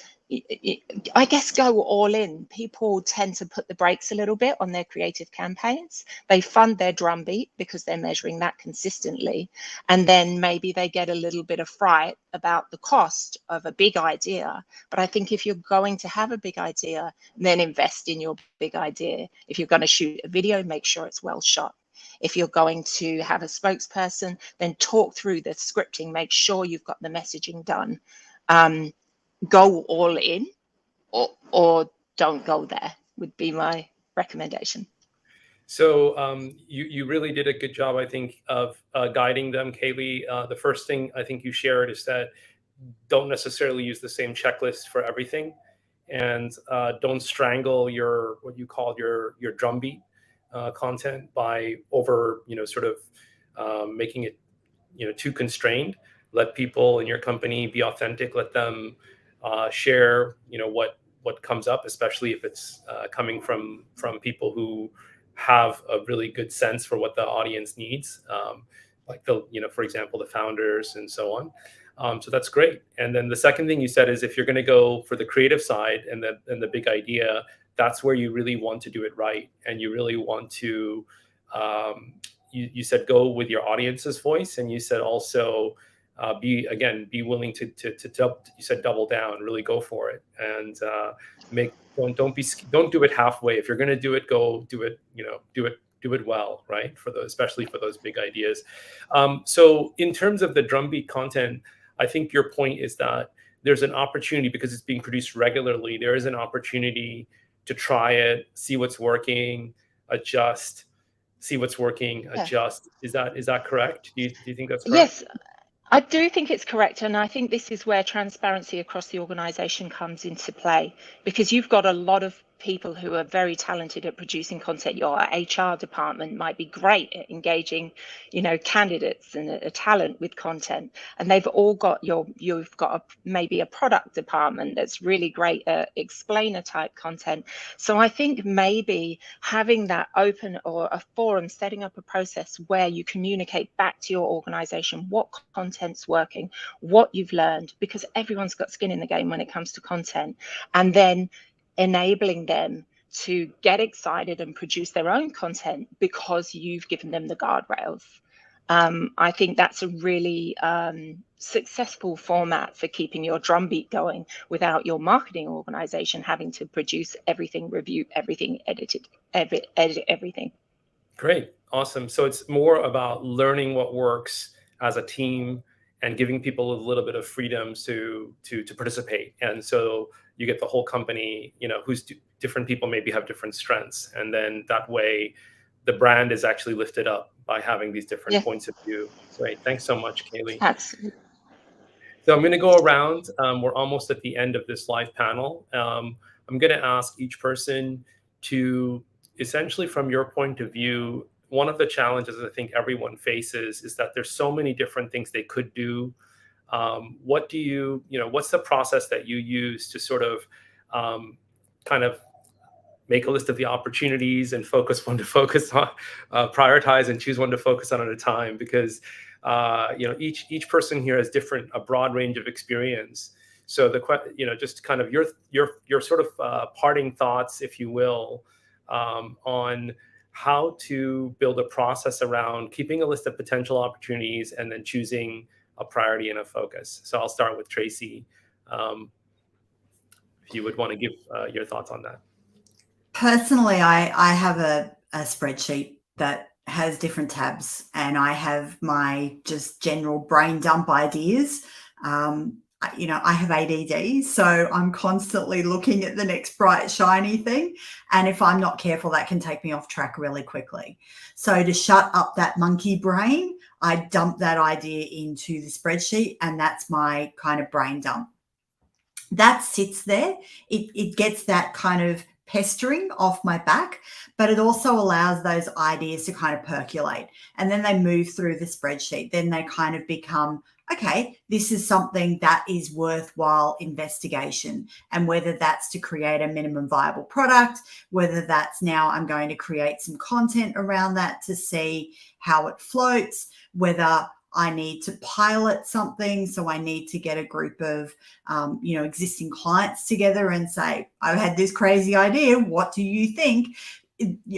I guess go all in. People tend to put the brakes a little bit on their creative campaigns. They fund their drumbeat because they're measuring that consistently. And then maybe they get a little bit of fright about the cost of a big idea. But I think if you're going to have a big idea, then invest in your big idea. If you're going to shoot a video, make sure it's well shot. If you're going to have a spokesperson, then talk through the scripting, make sure you've got the messaging done. Go all in or don't go there would be my recommendation. So you really did a good job, I think, of guiding them, Kayleigh. The first thing I think you shared is that don't necessarily use the same checklist for everything, and don't strangle your what you call your drumbeat content by over sort of making it too constrained. Let people in your company be authentic. Let them share what comes up, especially if it's coming from people who have a really good sense for what the audience needs, like for example, the founders and so on. So that's great. And then the second thing you said is if you're going to go for the creative side and the big idea, that's where you really want to do it right, and you really want to. You said go with your audience's voice, and you said also be willing to you said double down, really go for it, and don't do it halfway. If you're going to do it, go do it. Do it well, right? Especially for those big ideas. So in terms of the drumbeat content, I think your point is that there's an opportunity because it's being produced regularly. There is an opportunity to try it, see what's working, adjust, see what's working, adjust. Is that correct? Do you think that's correct? Yes, I do think it's correct. And I think this is where transparency across the organization comes into play, because you've got a lot of people who are very talented at producing content. Your HR department might be great at engaging, candidates and a talent with content, and they've all got you've got maybe a product department that's really great at explainer type content. So I think maybe having that open or a forum, setting up a process where you communicate back to your organization what content's working, what you've learned, because everyone's got skin in the game when it comes to content, and then enabling them to get excited and produce their own content because you've given them the guardrails. I think that's a really successful format for keeping your drumbeat going without your marketing organization having to produce everything, review everything, edit everything. Great. Awesome. So it's more about learning what works as a team and giving people a little bit of freedom to participate. And so you get the whole company, who's different people maybe have different strengths. And then that way the brand is actually lifted up by having these different points of view. Great. Thanks so much, Kayleigh. Absolutely. So I'm going to go around. We're almost at the end of this live panel. I'm going to ask each person to essentially, from your point of view, one of the challenges I think everyone faces is that there's so many different things they could do. What do what's the process that you use to sort of kind of make a list of the opportunities and focus one to focus on, prioritize and choose one to focus on at a time? Because each person here has a broad range of experience. So just kind of your sort of parting thoughts, if you will, on how to build a process around keeping a list of potential opportunities and then choosing a priority and a focus. So I'll start with Tracy. If you would want to give your thoughts on that. Personally, I have a spreadsheet that has different tabs, and I have my just general brain dump ideas. I have ADD, so I'm constantly looking at the next bright, shiny thing. And if I'm not careful, that can take me off track really quickly. So to shut up that monkey brain, I dump that idea into the spreadsheet, and that's my kind of brain dump. That sits there. It gets that kind of pestering off my back, but it also allows those ideas to kind of percolate. And then they move through the spreadsheet. Then they kind of become, okay, this is something that is worthwhile investigation. And whether that's to create a minimum viable product, whether that's now I'm going to create some content around that to see how it floats, whether I need to pilot something. So I need to get a group of, existing clients together and say, I've had this crazy idea. What do you think?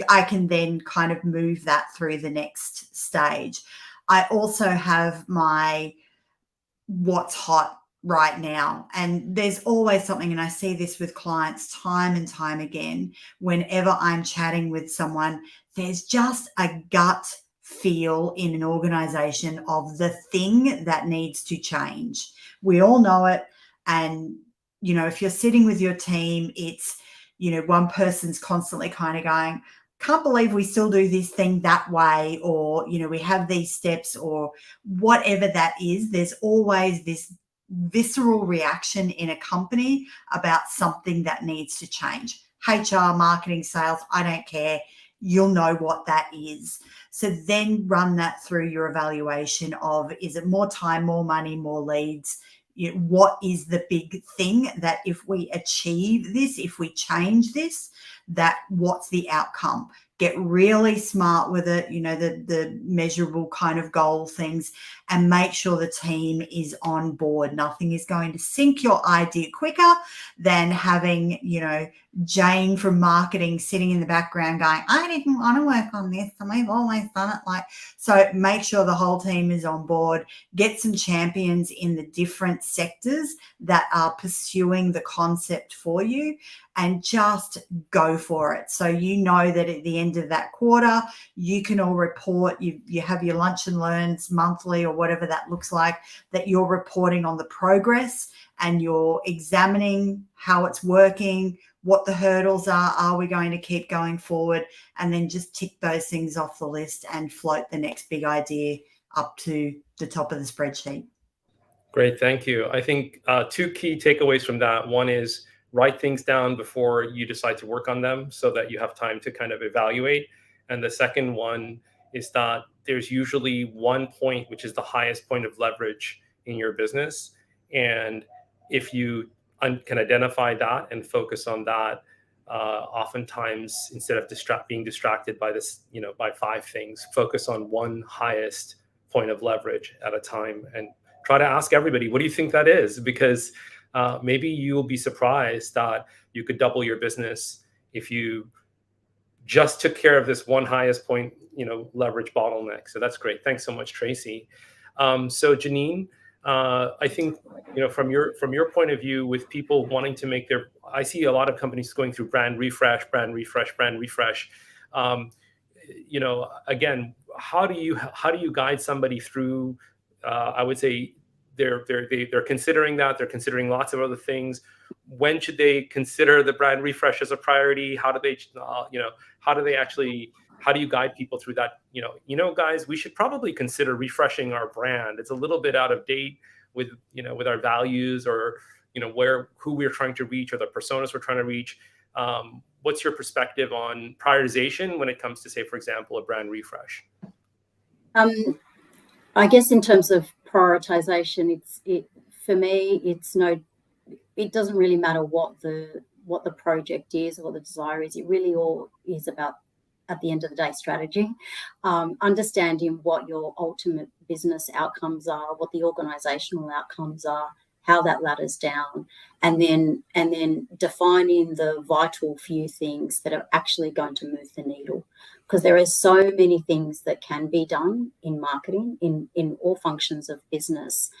I can then kind of move that through the next stage. I also have my what's hot right now. And there's always something, and I see this with clients time and time again, whenever I'm chatting with someone, there's just a gut feel in an organization of the thing that needs to change. We all know it. And, if you're sitting with your team, it's, one person's constantly kind of going, can't believe we still do this thing that way, or, we have these steps, or whatever that is. There's always this visceral reaction in a company about something that needs to change. HR, marketing, sales, I don't care. You'll know what that is. So then run that through your evaluation of, is it more time, more money, more leads? What is the big thing that if we achieve this, if we change this, that what's the outcome? Get really smart with it, the measurable kind of goal things, and make sure the team is on board. Nothing is going to sink your idea quicker than having, Jane from marketing sitting in the background going, I didn't want to work on this, and we've always done it so make sure the whole team is on board. Get some champions in the different sectors that are pursuing the concept for you, and just go for it. So that at the end of that quarter, you can all report, you have your lunch and learns monthly or whatever that looks like, that you're reporting on the progress and you're examining how it's working, what the hurdles are we going to keep going forward, and then just tick those things off the list and float the next big idea up to the top of the spreadsheet. Great, thank you. I think two key takeaways from that. One is write things down before you decide to work on them so that you have time to kind of evaluate. And the second one is that there's usually one point, which is the highest point of leverage in your business. And if you can identify that and focus on that, oftentimes instead of being distracted by this, by 5 things, focus on one highest point of leverage at a time and try to ask everybody, what do you think that is? Because maybe you'll be surprised that you could double your business if you just took care of this one highest point, leverage bottleneck. So that's great. Thanks so much, Tracy. So Janine, I think, from your point of view, with people wanting to make I see a lot of companies going through brand refresh. Again, how do you guide somebody through? I would say they're considering that. They're considering lots of other things. When should they consider the brand refresh as a priority? How do you guide people through that? Guys, we should probably consider refreshing our brand. It's a little bit out of date with our values, or, who we're trying to reach, or the personas we're trying to reach. What's your perspective on prioritization when it comes to, say, for example, a brand refresh? I guess in terms of prioritization, for me, it doesn't really matter what the project is or what the desire is. It really all is about, at the end of the day, strategy, understanding what your ultimate business outcomes are, what the organizational outcomes are, how that ladders down, and then defining the vital few things that are actually going to move the needle. Because there are so many things that can be done in marketing, in all functions of business,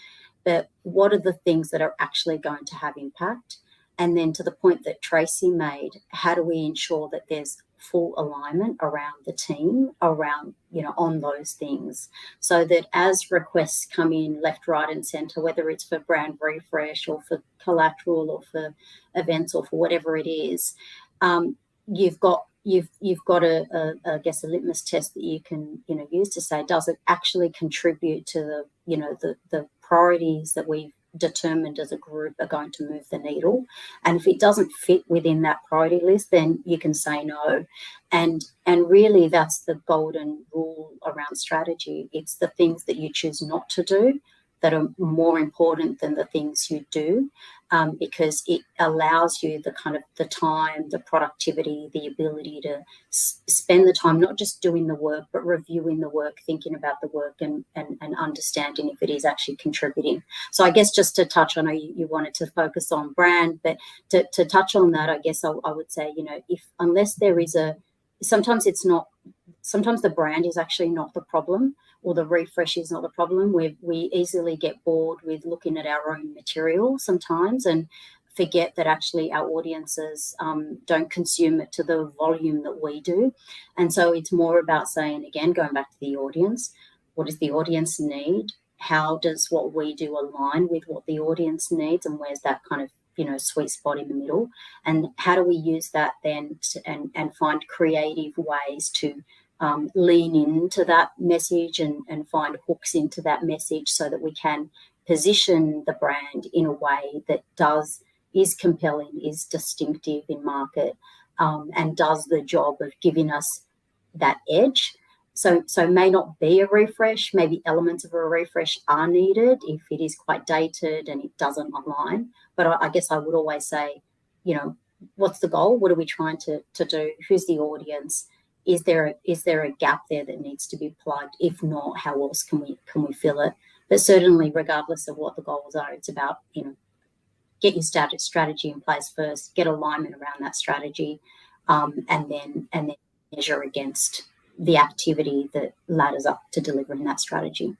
but what are the things that are actually going to have impact? And then to the point that Tracy made, how do we ensure that there's full alignment around the team, around, on those things, so that as requests come in left, right, and centre, whether it's for brand refresh or for collateral or for events or for whatever it is, you've got I guess a litmus test that you can use to say, does it actually contribute to the priorities that we've determined as a group are going to move the needle? And if it doesn't fit within that priority list, then you can say no. And really, that's the golden rule around strategy. It's the things that you choose not to do that are more important than the things you do. because it allows you the time, the productivity, the ability to spend the time not just doing the work, but reviewing the work, thinking about the work, and understanding if it is actually contributing. So I guess just to touch, I know you wanted to focus on brand, but to touch on that, I guess I would say, unless there is sometimes the brand is actually not the problem, or the refresh is not the problem. We easily get bored with looking at our own material sometimes and forget that actually our audiences don't consume it to the volume that we do. And so it's more about saying, again, going back to the audience, what does the audience need? How does what we do align with what the audience needs? And where's that kind of sweet spot in the middle? And how do we use that then and find creative ways to lean into that message and find hooks into that message so that we can position the brand in a way that is compelling, is distinctive in market, and does the job of giving us that edge. So may not be a refresh, maybe elements of a refresh are needed if it is quite dated and it doesn't align. But I guess I would always say, what's the goal? What are we trying to do? Who's the audience? Is there a gap there that needs to be plugged? If not, how else can we fill it? But certainly, regardless of what the goals are, it's about get your strategy in place first, get alignment around that strategy, and then measure against the activity that ladders up to delivering that strategy.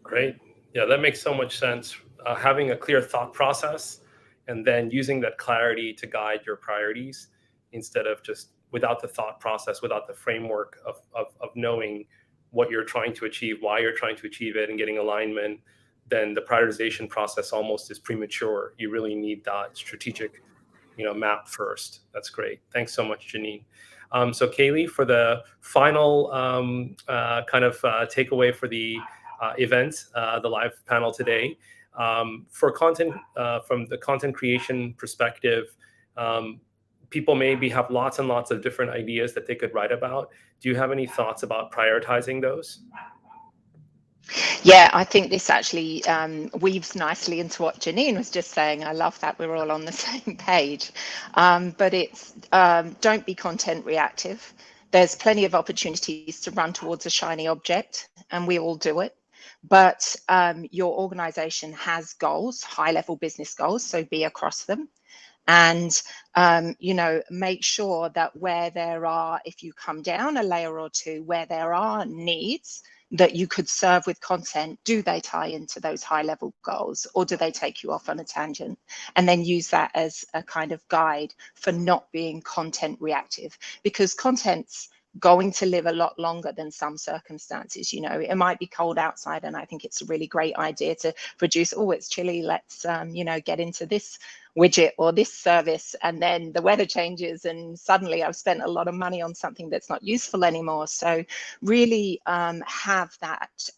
Great. Yeah, that makes so much sense. Having a clear thought process and then using that clarity to guide your priorities instead of just without the thought process, without the framework of knowing what you're trying to achieve, why you're trying to achieve it, and getting alignment, then the prioritization process almost is premature. You really need that strategic, map first. That's great. Thanks so much, Janine. So Kayleigh, for the final takeaway for the event, the live panel today, for content, from the content creation perspective, people maybe have lots and lots of different ideas that they could write about. Do you have any thoughts about prioritizing those? Yeah, I think this actually weaves nicely into what Janine was just saying. I love that we're all on the same page. But it's don't be content reactive. There's plenty of opportunities to run towards a shiny object, and we all do it. But your organization has goals, high-level business goals, so be across them. And, make sure that where there are, if you come down a layer or two, where there are needs that you could serve with content, do they tie into those high level goals, or do they take you off on a tangent? And then use that as a kind of guide for not being content reactive, because content's going to live a lot longer than some circumstances. It might be cold outside and I think it's a really great idea to produce, it's chilly, let's get into this widget or this service, and then the weather changes and suddenly I've spent a lot of money on something that's not useful anymore. So really have that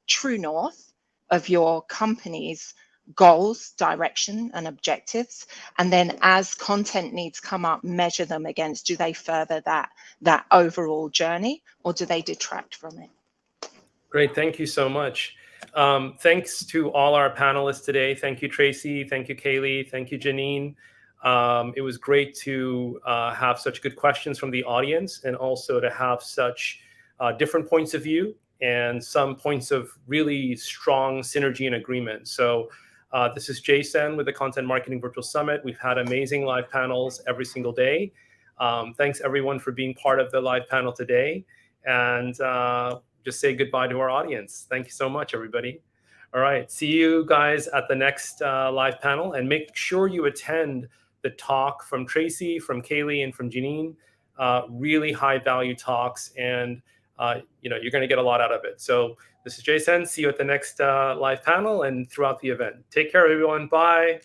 true north of your company's goals, direction and objectives, and then as content needs come up, measure them against, do they further that overall journey, or do they detract from it? Great, thank you so much. Thanks to all our panelists today. Thank you, Tracy. Thank you, Kayleigh. Thank you, Janine. It was great to have such good questions from the audience, and also to have such different points of view and some points of really strong synergy and agreement. So this is Jason with the Content Marketing Virtual Summit. We've had amazing live panels every single day. Thanks everyone for being part of the live panel today. And just say goodbye to our audience. Thank you so much, everybody. All right, see you guys at the next live panel, and make sure you attend the talk from Tracy, from Kayleigh, and from Janine. Really high value talks, and you're going to get a lot out of it. So this is Jason. See you at the next live panel and throughout the event. Take care, everyone. Bye.